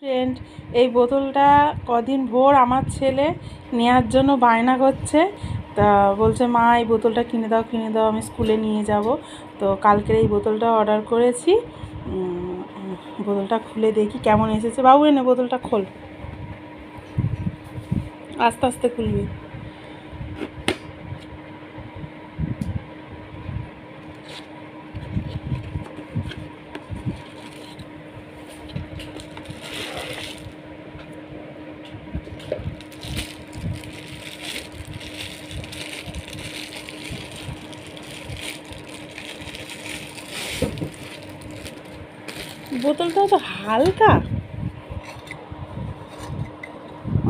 Friend, এই বোতলটা কদিন ভোর আমার ছেলে নেওয়ার জন্য বায়না করছে। তা বলছে মা এই বোতলটা কিনে দাও, আমি স্কুলে নিয়ে যাব। তো কালকের এই বোতলটা অর্ডার করেছি। বোতলটা খুলে দেখি কেমন এসেছে। বাবু এনে বোতলটা খোল, আস্তে আস্তে খুলবি। বোতলটা তো হালকা,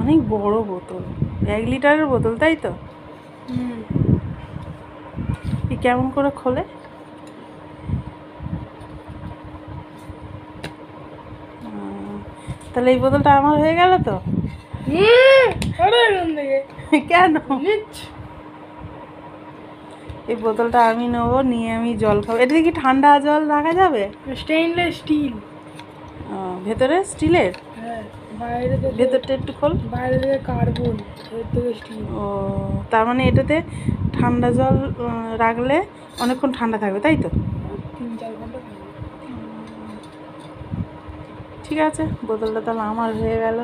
অনেক বড় বোতল, 1 লিটারের বোতল, তাই তো? কেমন করে খোলে? তাহলে এই বোতলটা আমার হয়ে গেল তো? কেন? এই বোতলটা আমি নেবো, নিয়ে আমি জল খাবো। এটা কি ঠান্ডা জল রাখা যাবে? স্টেইনলেস স্টিল, ভেতরে স্টিলের? হ্যাঁ, বাইরে থেকে ভেতরটা একটু খোল। বাইরে থেকে কার্বন, ভেতর থেকে স্টিল। ও, তার মানে এটাতে ঠান্ডা জল রাখলে অনেকক্ষণ ঠান্ডা থাকবে, তাই তো? 3-4 ঘন্টা থাকবে। ঠিক আছে, বোতলটা তাহলে আমার হয়ে গেল।